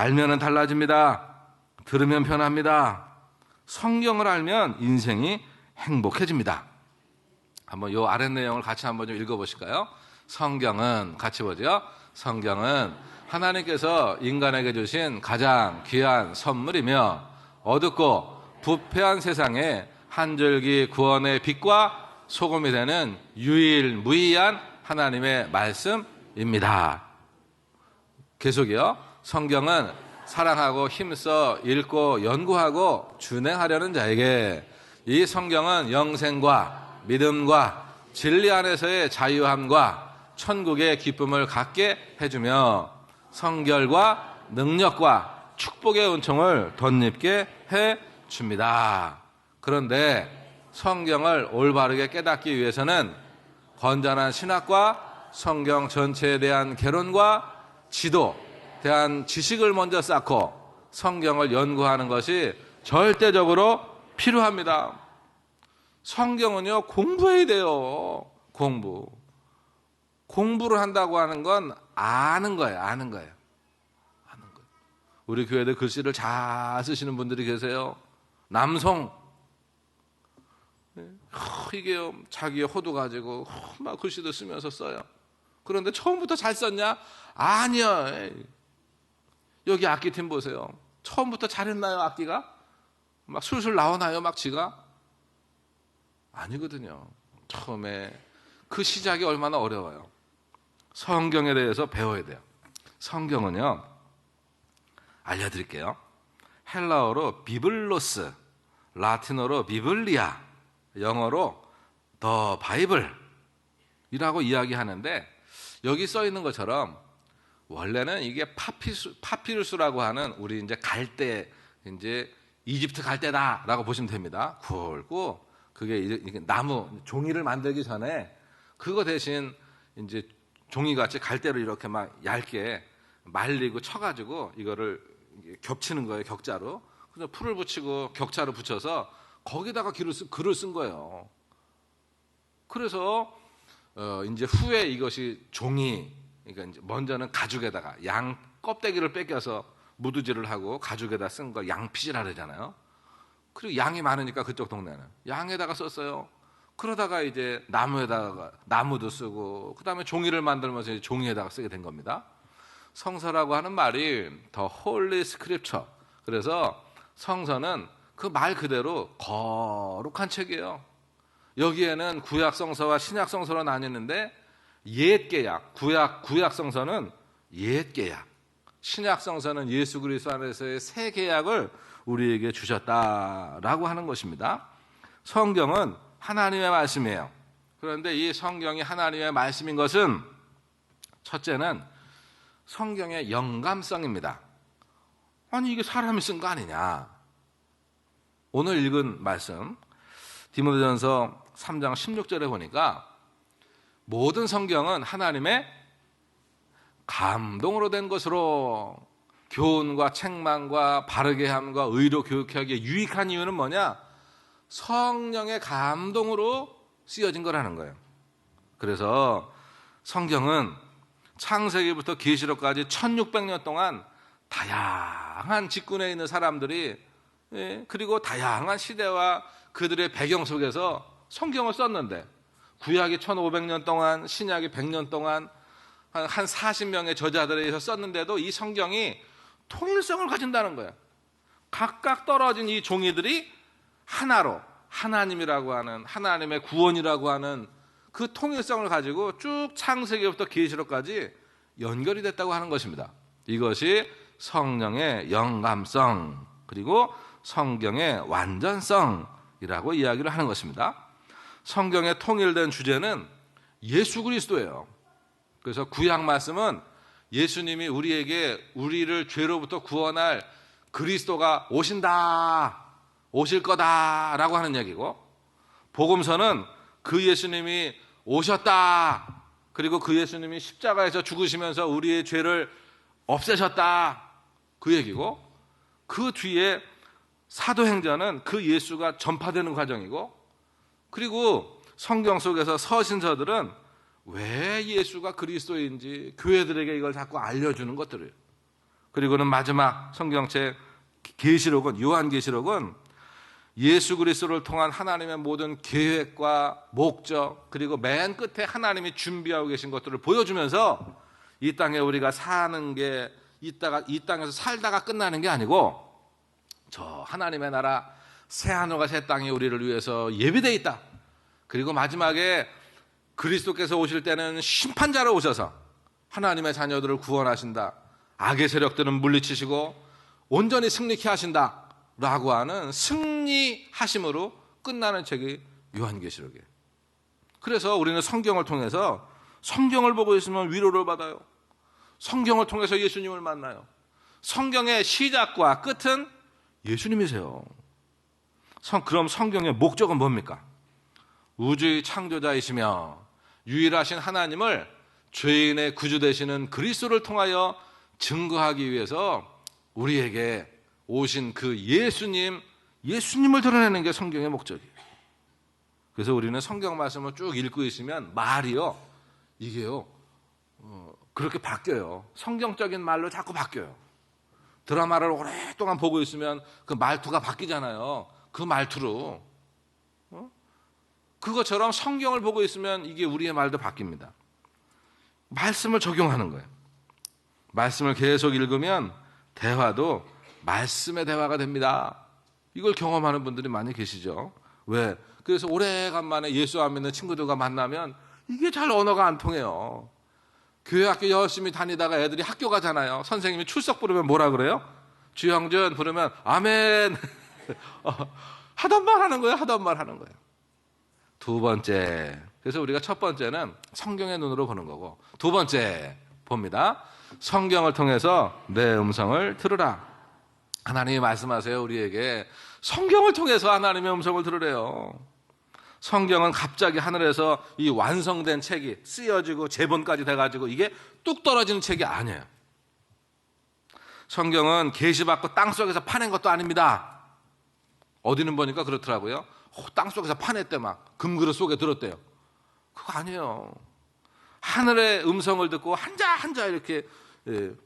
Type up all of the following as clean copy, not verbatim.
알면은 달라집니다. 들으면 편합니다. 성경을 알면 인생이 행복해집니다. 한번 요 아랫 내용을 같이 한번 좀 읽어보실까요? 성경은, 같이 보죠. 성경은 하나님께서 인간에게 주신 가장 귀한 선물이며 어둡고 부패한 세상에 한 줄기 구원의 빛과 소금이 되는 유일무이한 하나님의 말씀입니다. 계속이요. 성경은 사랑하고 힘써 읽고 연구하고 준행하려는 자에게, 이 성경은 영생과 믿음과 진리 안에서의 자유함과 천국의 기쁨을 갖게 해주며 성결과 능력과 축복의 은총을 덧입게 해줍니다. 그런데 성경을 올바르게 깨닫기 위해서는 건전한 신학과 성경 전체에 대한 개론과 지도, 대한 지식을 먼저 쌓고 성경을 연구하는 것이 절대적으로 필요합니다. 성경은요, 공부해야 돼요. 공부를 한다고 하는 건 아는 거예요. 아는 거예요. 우리 교회도 글씨를 잘 쓰시는 분들이 계세요. 남성. 이게 자기의 호도 가지고 막 글씨도 쓰면서 써요. 그런데 처음부터 잘 썼냐? 아니요. 여기 악기팀 보세요. 처음부터 잘했나요, 악기가? 막 술술 나오나요, 막 지가? 아니거든요. 처음에 그 시작이 얼마나 어려워요. 성경에 대해서 배워야 돼요. 성경은요, 알려드릴게요. 헬라어로 비블로스, 라틴어로 비블리아, 영어로 더 바이블이라고 이야기하는데, 여기 써 있는 것처럼 원래는 이게 파피루스라고 하는, 우리 이제 갈대, 이제 이집트 갈대다라고 보시면 됩니다. 굵고 그게 이게 나무 종이를 만들기 전에 그거 대신 이제 종이같이 갈대로 이렇게 막 얇게 말리고 쳐가지고 이거를 겹치는 거예요, 격자로. 그래서 풀을 붙이고 격자로 붙여서 거기다가 글을 쓴 거예요. 그래서 이제 후에 이것이 종이, 그러니까 이제 먼저는 가죽에다가 양 껍데기를 뺏겨서 무드질을 하고 가죽에다 쓴 걸 양피지라 그러잖아요. 그리고 양이 많으니까 그쪽 동네는 양에다가 썼어요. 그러다가 이제 나무도 쓰고, 그 다음에 종이를 만들면서 이제 종이에다가 쓰게 된 겁니다. 성서라고 하는 말이 더 홀리 스크립처. 그래서 성서는 그 말 그대로 거룩한 책이에요. 여기에는 구약 성서와 신약 성서로 나뉘는데, 옛 계약, 구약 성서는 옛 계약, 신약 성서는 예수 그리스도 안에서의 새 계약을 우리에게 주셨다라고 하는 것입니다. 성경은 하나님의 말씀이에요. 그런데 이 성경이 하나님의 말씀인 것은, 첫째는 성경의 영감성입니다. 아니, 이게 사람이 쓴 거 아니냐. 오늘 읽은 말씀 디모데전서 3장 16절에 보니까 모든 성경은 하나님의 감동으로 된 것으로 교훈과 책망과 바르게 함과 의로 교육하기에 유익한 이유는 뭐냐? 성령의 감동으로 쓰여진 거라는 거예요. 그래서 성경은 창세기부터 계시록까지 1600년 동안 다양한 직군에 있는 사람들이, 그리고 다양한 시대와 그들의 배경 속에서 성경을 썼는데, 구약이 1500년 동안, 신약이 100년 동안 한 40명의 저자들에 의해서 썼는데도 이 성경이 통일성을 가진다는 거예요. 각각 떨어진 이 종이들이 하나로 하나님이라고 하는, 하나님의 구원이라고 하는 그 통일성을 가지고 쭉 창세기부터 계시록까지 연결이 됐다고 하는 것입니다. 이것이 성령의 영감성, 그리고 성경의 완전성이라고 이야기를 하는 것입니다. 성경의 통일된 주제는 예수 그리스도예요. 그래서 구약 말씀은 예수님이 우리를 죄로부터 구원할 그리스도가 오실 거다라고 하는 얘기고, 복음서는 그 예수님이 오셨다, 그리고 그 예수님이 십자가에서 죽으시면서 우리의 죄를 없애셨다, 그 얘기고, 그 뒤에 사도행전은 그 예수가 전파되는 과정이고, 그리고 성경 속에서 서신서들은 왜 예수가 그리스도인지 교회들에게 이걸 자꾸 알려주는 것들이에요. 그리고는 마지막 성경책 계시록은, 요한계시록은 예수 그리스도를 통한 하나님의 모든 계획과 목적, 그리고 맨 끝에 하나님이 준비하고 계신 것들을 보여주면서 이 땅에 우리가 사는 게 이 땅에서 살다가 끝나는 게 아니고 저 하나님의 나라 새하늘과 새 땅이 우리를 위해서 예비되어 있다. 그리고 마지막에 그리스도께서 오실 때는 심판자로 오셔서 하나님의 자녀들을 구원하신다. 악의 세력들은 물리치시고 온전히 승리케 하신다. 라고 하는 승리하심으로 끝나는 책이 요한계시록이에요. 그래서 우리는 성경을 통해서 성경을 보고 있으면 위로를 받아요. 성경을 통해서 예수님을 만나요. 성경의 시작과 끝은 예수님이세요. 그럼 성경의 목적은 뭡니까? 우주의 창조자이시며 유일하신 하나님을 죄인의 구주 되시는 그리스도를 통하여 증거하기 위해서 우리에게 오신 그 예수님을 드러내는 게 성경의 목적이에요. 그래서 우리는 성경 말씀을 쭉 읽고 있으면 말이요, 이게요, 그렇게 바뀌어요. 성경적인 말로 자꾸 바뀌어요. 드라마를 오랫동안 보고 있으면 그 말투가 바뀌잖아요. 그 말투로. 그것처럼 성경을 보고 있으면 이게 우리의 말도 바뀝니다. 말씀을 적용하는 거예요. 말씀을 계속 읽으면 대화도 말씀의 대화가 됩니다. 이걸 경험하는 분들이 많이 계시죠. 왜? 그래서 오래간만에 예수 안 믿는 친구들과 만나면 이게 잘 언어가 안 통해요. 교회 학교 열심히 다니다가 애들이 학교 가잖아요. 선생님이 출석 부르면 뭐라 그래요? 주영준 부르면 아멘. 하던 말 하는 거예요. 하던 말 하는 거예요. 두 번째, 그래서 우리가 첫 번째는 성경의 눈으로 보는 거고, 두 번째 봅니다. 성경을 통해서 내 음성을 들으라. 하나님이 말씀하세요. 우리에게 성경을 통해서 하나님의 음성을 들으래요. 성경은 갑자기 하늘에서 이 완성된 책이 쓰여지고 제본까지 돼가지고 이게 뚝 떨어지는 책이 아니에요. 성경은 계시받고 땅속에서 파낸 것도 아닙니다. 어디는 보니까 그렇더라고요. 땅속에서 파냈대, 막 금그릇 속에 들었대요. 그거 아니에요. 하늘의 음성을 듣고 한자 이렇게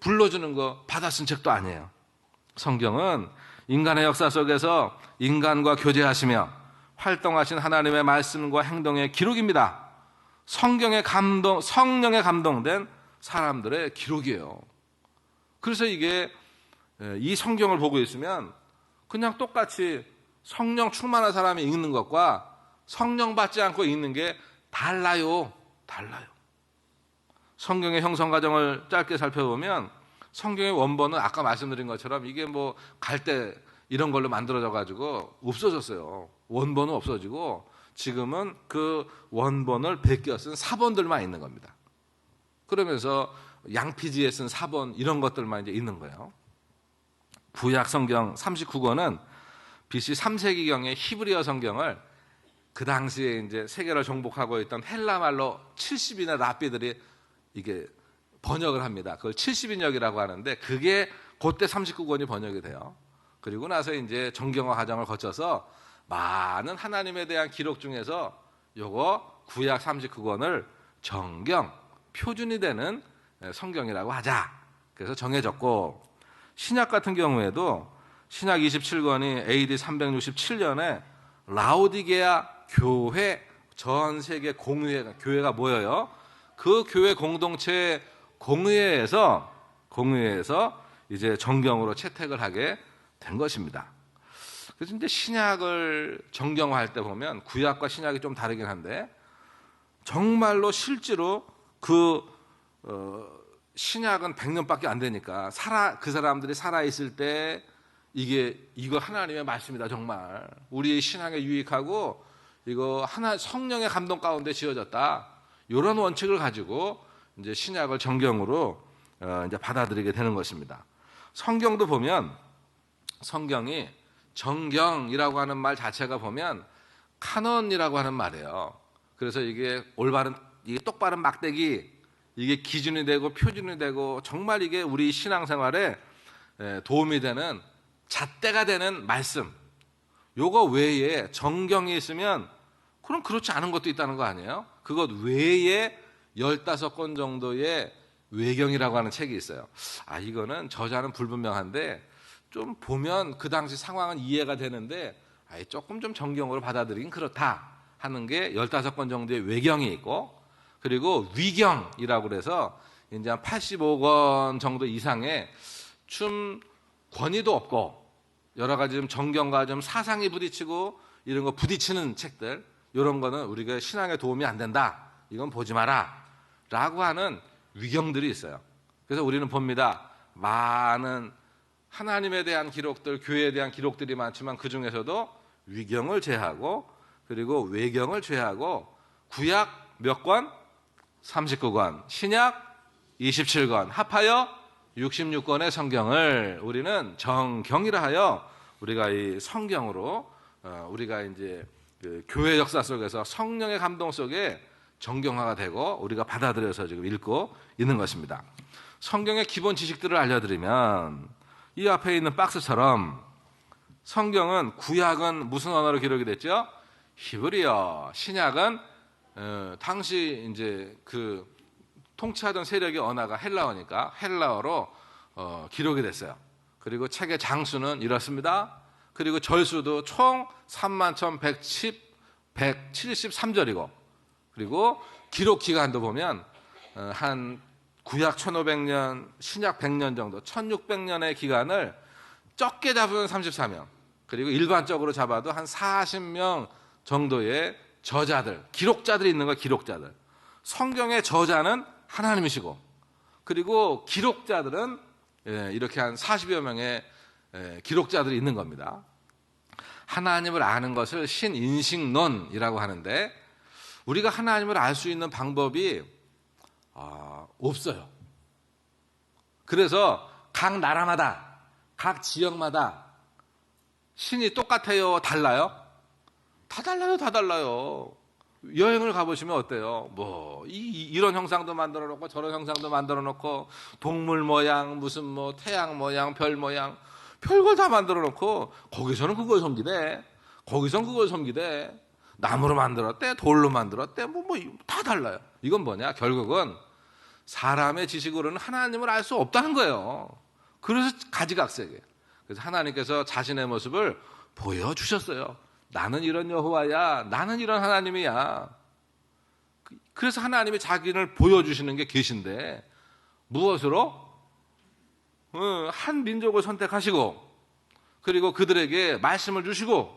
불러주는 거 받아 쓴 책도 아니에요. 성경은 인간의 역사 속에서 인간과 교제하시며 활동하신 하나님의 말씀과 행동의 기록입니다. 성령에 감동된 사람들의 기록이에요. 그래서 이게 이 성경을 보고 있으면 그냥 똑같이 성령 충만한 사람이 읽는 것과 성령 받지 않고 읽는 게 달라요. 성경의 형성 과정을 짧게 살펴보면 성경의 원본은 아까 말씀드린 것처럼 이게 뭐 갈대 이런 걸로 만들어져 가지고 없어졌어요. 원본은 없어지고 지금은 그 원본을 베껴 쓴 사본들만 있는 겁니다. 그러면서 양피지에 쓴 사본 이런 것들만 이제 있는 거예요. 구약 성경 39권은 BC 3세기경의 히브리어 성경을 그 당시에 이제 세계를 정복하고 있던 헬라 말로 70인의 랍비들이 이게 번역을 합니다. 그걸 70인역이라고 하는데 그게 그때 39권이 번역이 돼요. 그리고 나서 이제 정경화 과정을 거쳐서 많은 하나님에 대한 기록 중에서 요거 구약 39권을 정경, 표준이 되는 성경이라고 하자. 그래서 정해졌고, 신약 같은 경우에도 신약 27권이 AD 367년에 라오디게아 교회, 전 세계 교회가 모여요. 그 교회 공동체 공의회에서 이제 정경으로 채택을 하게 된 것입니다. 그래서 이제 신약을 정경화할 때 보면 구약과 신약이 좀 다르긴 한데 정말로 실제로 신약은 100년밖에 안 되니까 그 사람들이 살아 있을 때 이거 하나님의 말씀이다. 정말 우리 신앙에 유익하고 이거 성령의 감동 가운데 지어졌다. 이런 원칙을 가지고 이제 신약을 정경으로 이제 받아들이게 되는 것입니다. 성경도 보면 성경이 정경이라고 하는 말 자체가 보면 카논이라고 하는 말이에요. 그래서 이게 이게 똑바른 막대기, 이게 기준이 되고 표준이 되고 정말 이게 우리 신앙생활에 도움이 되는 잣대가 되는 말씀. 요거 외에 정경이 있으면 그럼 그렇지 않은 것도 있다는 거 아니에요? 그것 외에 15권 정도의 외경이라고 하는 책이 있어요. 이거는 저자는 불분명한데 좀 보면 그 당시 상황은 이해가 되는데 조금 좀 정경으로 받아들이긴 그렇다 하는 게 15권 정도의 외경이 있고, 그리고 위경이라고 그래서 이제 한 85권 정도 이상의 좀 권위도 없고 여러 가지 좀 정경과 좀 사상이 부딪히고 이런 거 부딪히는 책들, 이런 거는 우리가 신앙에 도움이 안 된다, 이건 보지 마라 라고 하는 위경들이 있어요. 그래서 우리는 봅니다. 많은 하나님에 대한 기록들, 교회에 대한 기록들이 많지만 그 중에서도 위경을 제하고 그리고 외경을 제하고 구약 몇 권? 39권, 신약 27권, 합하여 66권의 성경을 우리는 정경이라 하여 우리가 이 성경으로 우리가 이제 그 교회 역사 속에서 성령의 감동 속에 정경화가 되고 우리가 받아들여서 지금 읽고 있는 것입니다. 성경의 기본 지식들을 알려드리면 이 앞에 있는 박스처럼 성경은 구약은 무슨 언어로 기록이 됐죠? 히브리어. 신약은 당시 이제 그 통치하던 세력의 언어가 헬라어니까 헬라어로 기록이 됐어요. 그리고 책의 장수는 이렇습니다. 그리고 절수도 총 31,173절이고, 그리고 기록 기간도 보면 한 구약 1500년, 신약 100년 정도, 1600년의 기간을 적게 잡으면 34명, 그리고 일반적으로 잡아도 한 40명 정도의 저자들, 기록자들이 있는 거예요. 기록자들. 성경의 저자는 하나님이시고, 그리고 기록자들은 이렇게 한 40여 명의 기록자들이 있는 겁니다. 하나님을 아는 것을 신인식론이라고 하는데, 우리가 하나님을 알 수 있는 방법이 없어요. 그래서 각 나라마다, 각 지역마다 신이 똑같아요? 달라요? 다 달라요, 다 달라요. 여행을 가보시면 어때요? 이런 형상도 만들어 놓고 저런 형상도 만들어 놓고 동물 모양, 무슨 태양 모양, 별 모양, 별걸 다 만들어 놓고 거기서는 그걸 섬기대, 거기선 그걸 섬기대, 나무로 만들었대, 돌로 만들었대, 다 달라요. 이건 뭐냐? 결국은 사람의 지식으로는 하나님을 알 수 없다는 거예요. 그래서 가지각색이에요. 그래서 하나님께서 자신의 모습을 보여주셨어요. 나는 이런 여호와야, 나는 이런 하나님이야. 그래서 하나님이 자기를 보여주시는 게 계신데, 무엇으로? 한 민족을 선택하시고, 그리고 그들에게 말씀을 주시고,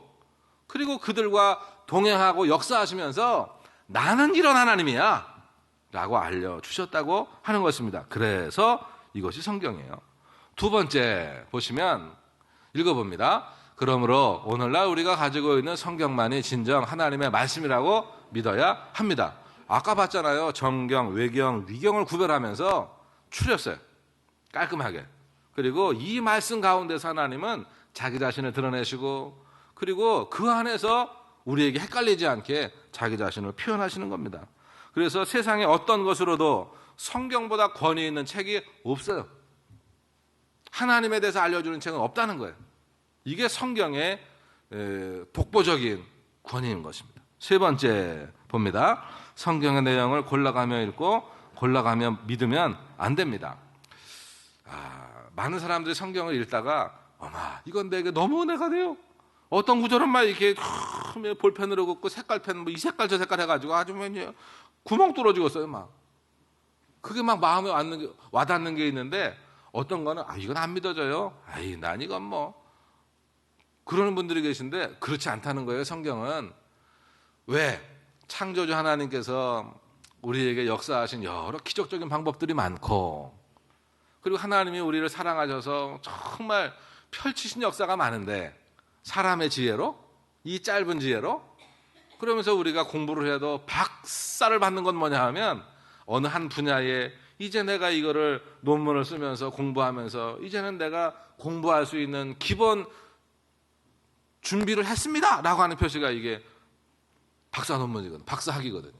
그리고 그들과 동행하고 역사하시면서 나는 이런 하나님이야 라고 알려주셨다고 하는 것입니다. 그래서 이것이 성경이에요. 두 번째 보시면 읽어봅니다. 그러므로 오늘날 우리가 가지고 있는 성경만이 진정 하나님의 말씀이라고 믿어야 합니다. 아까 봤잖아요. 정경, 외경, 위경을 구별하면서 추렸어요. 깔끔하게. 그리고 이 말씀 가운데서 하나님은 자기 자신을 드러내시고, 그리고 그 안에서 우리에게 헷갈리지 않게 자기 자신을 표현하시는 겁니다. 그래서 세상에 어떤 것으로도 성경보다 권위 있는 책이 없어요. 하나님에 대해서 알려주는 책은 없다는 거예요. 이게 성경의 독보적인 권위인 것입니다. 세 번째 봅니다. 성경의 내용을 골라가며 읽고 골라가며 믿으면 안 됩니다. 많은 사람들이 성경을 읽다가 이건 내게 너무 은혜가 돼요. 어떤 구절은 막 이렇게 볼펜으로 긋고 색깔펜 이 색깔 저 색깔 해가지고 아주 구멍 뚫어지고 있어요. 막 그게 막 마음에 와닿는 게 있는데, 어떤 거는 이건 안 믿어져요. 난 이건 그러는 분들이 계신데, 그렇지 않다는 거예요. 성경은 왜? 창조주 하나님께서 우리에게 역사하신 여러 기적적인 방법들이 많고, 그리고 하나님이 우리를 사랑하셔서 정말 펼치신 역사가 많은데, 사람의 지혜로, 이 짧은 지혜로, 그러면서 우리가 공부를 해도 박사를 받는 건 뭐냐 하면, 어느 한 분야에 이제 내가 이거를 논문을 쓰면서 공부하면서 이제는 내가 공부할 수 있는 기본 준비를 했습니다 라고 하는 표시가 이게 박사 논문이거든요. 박사 학위거든요.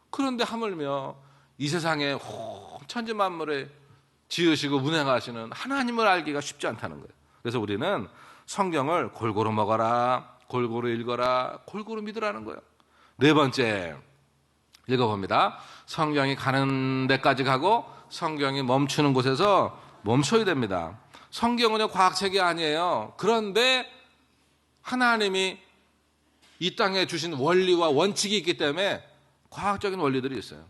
그런데 하물며 이 세상에 천지만물에 지으시고 운행하시는 하나님을 알기가 쉽지 않다는 거예요. 그래서 우리는 성경을 골고루 먹어라, 골고루 읽어라, 골고루 믿으라는 거예요. 네 번째 읽어봅니다. 성경이 가는 데까지 가고 성경이 멈추는 곳에서 멈춰야 됩니다. 성경은요, 과학책이 아니에요. 그런데 하나님이 이 땅에 주신 원리와 원칙이 있기 때문에 과학적인 원리들이 있어요.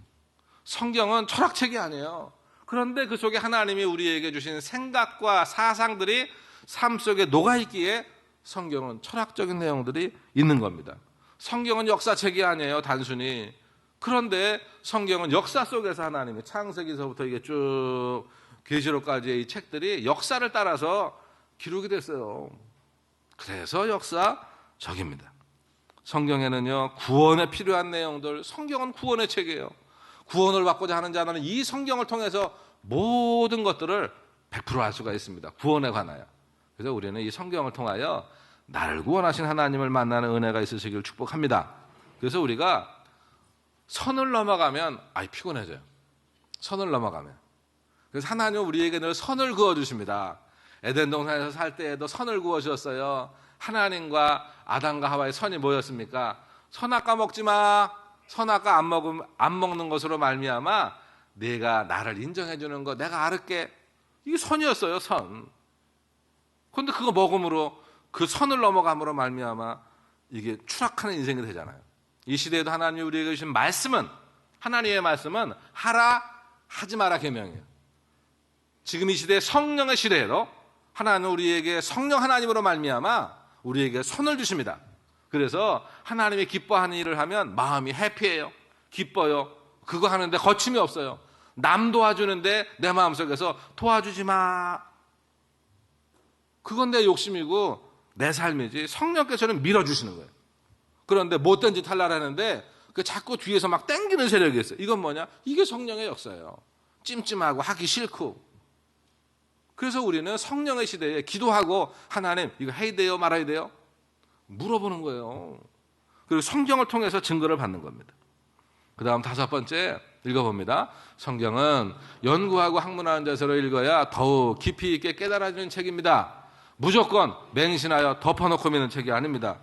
성경은 철학책이 아니에요. 그런데 그 속에 하나님이 우리에게 주신 생각과 사상들이 삶 속에 녹아있기에 성경은 철학적인 내용들이 있는 겁니다. 성경은 역사책이 아니에요, 단순히. 그런데 성경은 역사 속에서 하나님이 창세기서부터 이게 쭉 계시록까지의 이 책들이 역사를 따라서 기록이 됐어요. 그래서 역사적입니다. 성경에는요, 구원에 필요한 내용들, 성경은 구원의 책이에요. 구원을 받고자 하는 자는 이 성경을 통해서 모든 것들을 100% 알 수가 있습니다. 구원에 관하여. 그래서 우리는 이 성경을 통하여 나를 구원하신 하나님을 만나는 은혜가 있으시길 축복합니다. 그래서 우리가 선을 넘어가면 피곤해져요. 선을 넘어가면. 그래서 하나님은 우리에게 늘 선을 그어주십니다. 에덴 동산에서 살 때에도 선을 그어주셨어요. 하나님과 아담과 하와의 선이 뭐였습니까? 선악과 먹지 마. 선악과 안 먹는 것으로 말미암아 내가 나를 인정해 주는 거 내가 알을게. 이게 선이었어요, 선. 그런데 그거 먹음으로 그 선을 넘어감으로 말미암아 이게 추락하는 인생이 되잖아요. 이 시대에도 하나님이 우리에게 주신 말씀은, 하나님의 말씀은 하라 하지 마라 계명이에요. 지금 이 시대 성령의 시대에도 하나님은 우리에게 성령 하나님으로 말미암아 우리에게 선을 주십니다. 그래서 하나님이 기뻐하는 일을 하면 마음이 해피해요. 기뻐요. 그거 하는데 거침이 없어요. 남 도와주는데 내 마음속에서 도와주지 마. 그건 내 욕심이고 내 삶이지. 성령께서는 밀어주시는 거예요. 그런데 못된 짓 하려고 하는데 자꾸 뒤에서 막 땡기는 세력이 있어요. 이건 뭐냐? 이게 성령의 역사예요. 찜찜하고 하기 싫고. 그래서 우리는 성령의 시대에 기도하고 하나님 이거 해야 돼요? 말아야 돼요? 물어보는 거예요. 그리고 성경을 통해서 증거를 받는 겁니다. 그 다음 5번째 읽어봅니다. 성경은 연구하고 학문하는 자세로 읽어야 더욱 깊이 있게 깨달아지는 책입니다. 무조건 맹신하여 덮어놓고 믿는 책이 아닙니다.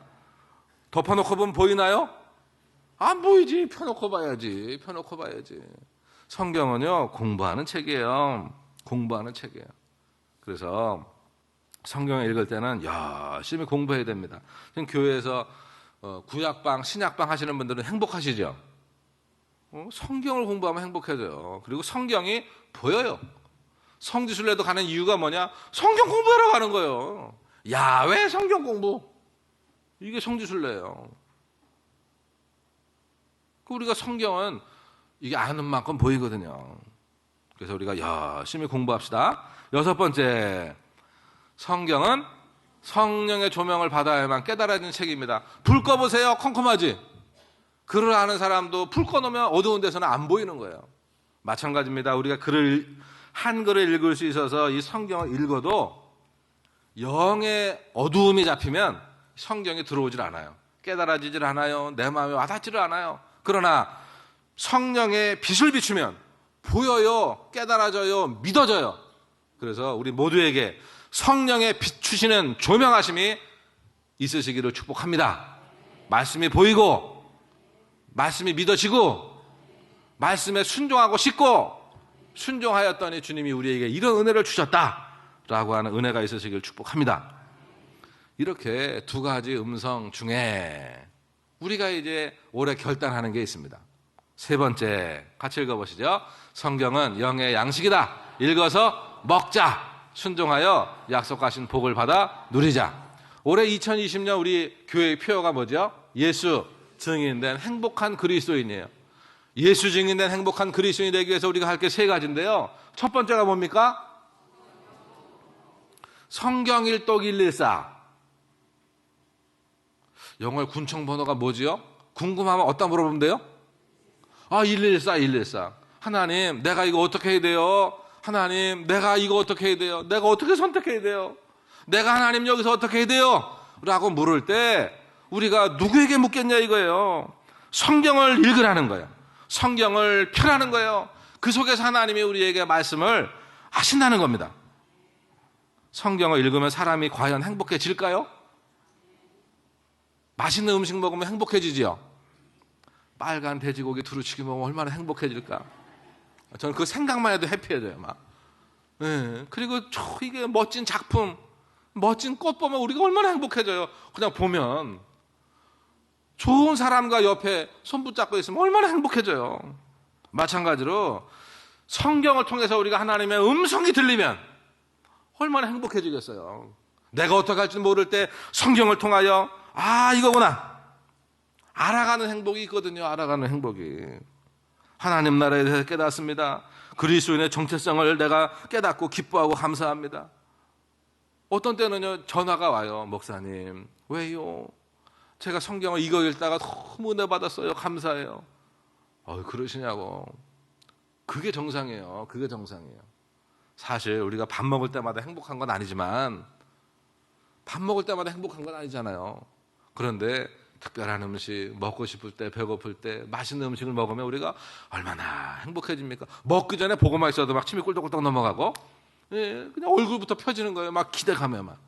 덮어놓고 보면 보이나요? 안 보이지. 펴놓고 봐야지. 펴놓고 봐야지. 성경은요, 공부하는 책이에요. 공부하는 책이에요. 그래서 성경을 읽을 때는 열심히 공부해야 됩니다. 지금 교회에서 구약방, 신약방 하시는 분들은 행복하시죠? 성경을 공부하면 행복해져요. 그리고 성경이 보여요. 성지순례도 가는 이유가 뭐냐? 성경 공부하러 가는 거예요. 왜 성경 공부? 이게 성지순례예요. 우리가 성경은 이게 아는 만큼 보이거든요. 그래서 우리가 열심히 공부합시다. 6번째, 성경은 성령의 조명을 받아야만 깨달아지는 책입니다. 불 꺼보세요. 컴컴하지? 글을 아는 사람도 불 꺼놓으면 어두운 데서는 안 보이는 거예요. 마찬가지입니다. 우리가 한글을 읽을 수 있어서 이 성경을 읽어도 영의 어두움이 잡히면 성경이 들어오질 않아요. 깨달아지질 않아요. 내 마음에 와닿지를 않아요. 그러나 성령의 빛을 비추면 보여요. 깨달아져요. 믿어져요. 그래서 우리 모두에게 성령의 비추시는 조명하심이 있으시기를 축복합니다. 말씀이 보이고 말씀이 믿어지고 말씀에 순종하고 싶고 순종하였더니 주님이 우리에게 이런 은혜를 주셨다라고 하는 은혜가 있으시길 축복합니다. 이렇게 2가지 음성 중에 우리가 이제 올해 결단하는 게 있습니다. 3번째 같이 읽어보시죠. 성경은 영의 양식이다. 읽어서 먹자. 순종하여 약속하신 복을 받아 누리자. 올해 2020년 우리 교회의 표어가 뭐죠? 예수 증인된 행복한 그리스도인이에요. 예수 증인된 행복한 그리스도인이 되기 위해서 우리가 할 게 3가지인데요. 첫 번째가 뭡니까? 성경 일독 114. 영어의 군청 번호가 뭐지요? 궁금하면 어디다 물어보면 돼요? 114, 114. 하나님, 내가 이거 어떻게 해야 돼요? 하나님, 내가 이거 어떻게 해야 돼요? 내가 어떻게 선택해야 돼요? 내가 하나님 여기서 어떻게 해야 돼요? 라고 물을 때 우리가 누구에게 묻겠냐 이거예요. 성경을 읽으라는 거예요. 성경을 펴라는 거예요. 그 속에서 하나님이 우리에게 말씀을 하신다는 겁니다. 성경을 읽으면 사람이 과연 행복해질까요? 맛있는 음식 먹으면 행복해지지요. 빨간 돼지고기 두루치기 먹으면 얼마나 행복해질까? 저는 그 생각만 해도 해피해져요, 막. 예. 그리고 이게 멋진 작품, 멋진 꽃 보면 우리가 얼마나 행복해져요. 그냥 보면. 좋은 사람과 옆에 손 붙잡고 있으면 얼마나 행복해져요. 마찬가지로 성경을 통해서 우리가 하나님의 음성이 들리면 얼마나 행복해지겠어요. 내가 어떻게 할지 모를 때 성경을 통하여 이거구나 알아가는 행복이 있거든요. 알아가는 행복이. 하나님 나라에 대해서 깨닫습니다. 그리스도인의 정체성을 내가 깨닫고 기뻐하고 감사합니다. 어떤 때는요, 전화가 와요. 목사님, 왜요? 제가 성경을 이거 읽다가 너무 은혜 받았어요. 감사해요. 그러시냐고. 그게 정상이에요. 그게 정상이에요. 사실 우리가 밥 먹을 때마다 행복한 건 아니지만, 밥 먹을 때마다 행복한 건 아니잖아요. 그런데 특별한 음식, 먹고 싶을 때, 배고플 때 맛있는 음식을 먹으면 우리가 얼마나 행복해집니까? 먹기 전에 보고만 있어도 막 침이 꿀떡꿀떡 넘어가고, 그냥 얼굴부터 펴지는 거예요. 막 기대감에 막.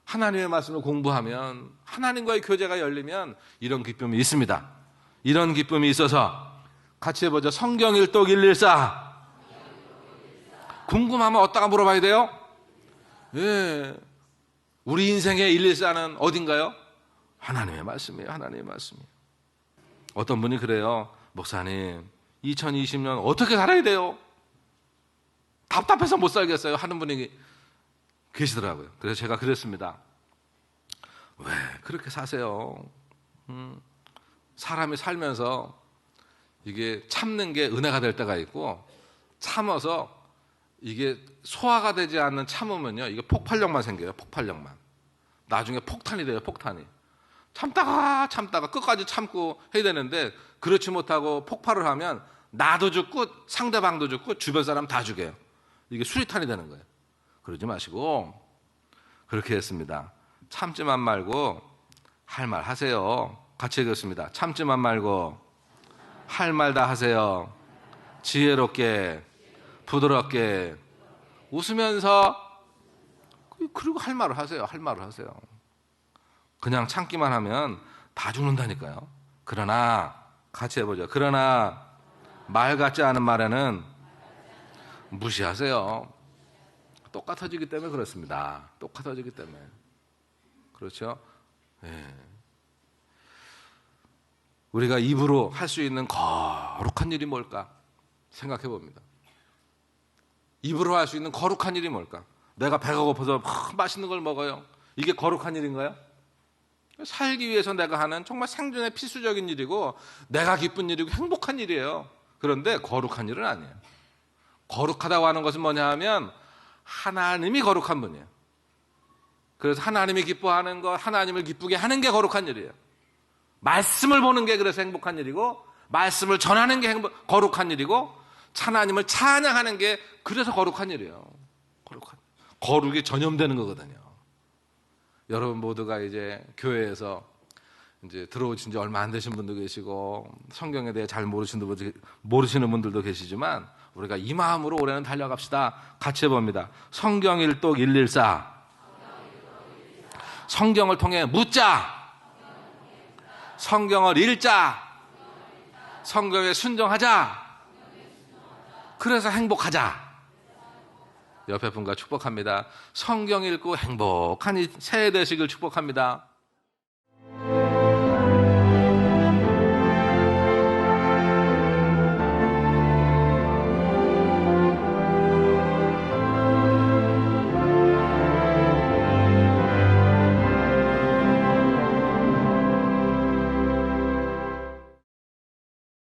하나님의 말씀을 공부하면, 하나님과의 교제가 열리면 이런 기쁨이 있습니다. 이런 기쁨이 있어서 같이 해보죠. 성경 일독 114. 궁금하면 어디다가 물어봐야 돼요? 우리 인생의 114는 어딘가요? 하나님의 말씀이에요. 하나님의 말씀이에요. 어떤 분이 그래요. 목사님, 2020년 어떻게 살아야 돼요? 답답해서 못 살겠어요. 하는 분이 계시더라고요. 그래서 제가 그랬습니다. 왜 그렇게 사세요? 사람이 살면서 이게 참는 게 은혜가 될 때가 있고, 참아서 이게 소화가 되지 않는 참으면요, 이게 폭발력만 생겨요. 폭발력만. 나중에 폭탄이 돼요. 폭탄이. 참다가 끝까지 참고 해야 되는데, 그렇지 못하고 폭발을 하면 나도 죽고 상대방도 죽고 주변 사람 다 죽여요. 이게 수리탄이 되는 거예요. 그러지 마시고 그렇게 했습니다. 참지만 말고 할 말 하세요. 같이 읽었습니다. 참지만 말고 할 말 다 하세요. 지혜롭게, 부드럽게, 웃으면서, 그리고 할 말을 하세요. 할 말을 하세요. 그냥 참기만 하면 다 죽는다니까요. 그러나, 같이 해보죠. 그러나 말 같지 않은 말에는 무시하세요. 똑같아지기 때문에 그렇습니다. 똑같아지기 때문에. 그렇죠? 우리가 입으로 할 수 있는 거룩한 일이 뭘까? 생각해 봅니다. 입으로 할 수 있는 거룩한 일이 뭘까? 내가 배가 고파서 맛있는 걸 먹어요. 이게 거룩한 일인가요? 살기 위해서 내가 하는 정말 생존의 필수적인 일이고, 내가 기쁜 일이고 행복한 일이에요. 그런데 거룩한 일은 아니에요. 거룩하다고 하는 것은 뭐냐 하면 하나님이 거룩한 분이에요. 그래서 하나님이 기뻐하는 것, 하나님을 기쁘게 하는 게 거룩한 일이에요. 말씀을 보는 게 그래서 행복한 일이고, 말씀을 전하는 게 거룩한 일이고, 하나님을 찬양하는 게 그래서 거룩한 일이에요. 거룩이 전염되는 거거든요. 여러분 모두가 이제 교회에서 이제 들어오신 지 얼마 안 되신 분도 계시고, 성경에 대해 잘 모르시는 분들도 계시지만, 우리가 이 마음으로 올해는 달려갑시다. 같이 해봅니다. 성경 일독 114. 성경을 통해 묻자. 성경을 읽자. 성경에 순종하자. 그래서 행복하자. 옆에 분과 축복합니다. 성경 읽고 행복한 새해 되시길 축복합니다.